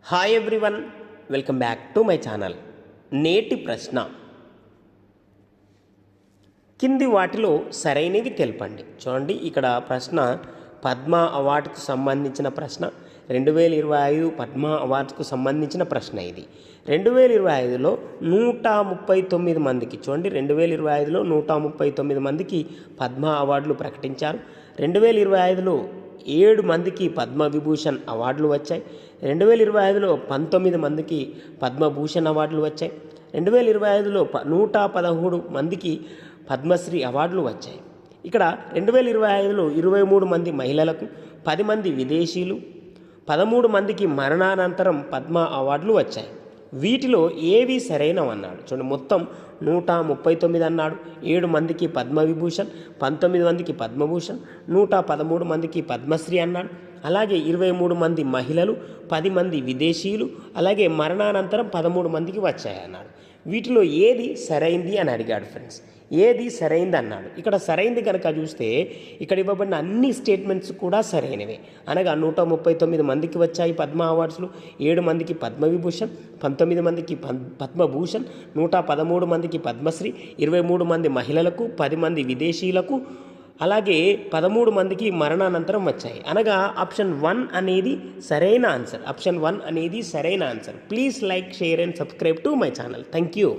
Hi everyone, welcome back to my channel. నేటి ప్రశ్న, కింది వాటిలో సరైనవి తెలపండి. చూడండి, ఇక్కడ ప్రశ్న పద్మ అవార్డుకు సంబంధించిన ప్రశ్న. 2025 పద్మ అవార్డుకు సంబంధించిన ప్రశ్న ఇది. 2025లో 139 మందికి, చూడండి 2025లో 139 మందికి పద్మ అవార్డులు ప్రకటించారు. 2025లో 7 మందికి పద్మవిభూషణ్ అవార్డులు వచ్చాయి. 2025లో 19 మందికి పద్మభూషణ్ అవార్డులు వచ్చాయి. 2025లో 113 మందికి పద్మశ్రీ అవార్డులు వచ్చాయి. ఇక్కడ 2025లో 23 మంది మహిళలకు, 10 మంది విదేశీయులు, 13 మందికి మరణానంతరం పద్మ అవార్డులు వచ్చాయి. వీటిలో ఏవి సరైనవన్నాడు. చూడండి, మొత్తం 139 అన్నాడు. 7 మందికి పద్మవిభూషణ్, 19 మందికి పద్మభూషణ్, 113 మందికి పద్మశ్రీ అన్నాడు. అలాగే 23 మంది మహిళలు, 10 మంది విదేశీయులు, అలాగే మరణానంతరం 13 మందికి వచ్చాయన్నాడు. వీటిలో ఏది సరైంది అని అడిగాడు ఫ్రెండ్స్. ఏది సరైంది అన్నాడు. ఇక్కడ సరైంది కనుక చూస్తే ఇక్కడ ఇవ్వబడిన అన్ని స్టేట్మెంట్స్ కూడా సరైనవే. అనగా 139 మందికి వచ్చాయి పద్మ అవార్డ్స్లు, 7 మందికి పద్మవిభూషణ్, 19 మందికి పద్మభూషణ్, 113 మందికి పద్మశ్రీ, 23 మంది మహిళలకు, 10 మంది విదేశీయులకు, అలాగే 13 మందికి మరణానంతరం వచ్చాయి. అనగా ఆప్షన్ 1 అనేది సరైన ఆన్సర్. ఆప్షన్ 1 అనేది సరైన answer. Please like, share and subscribe to my channel. Thank you.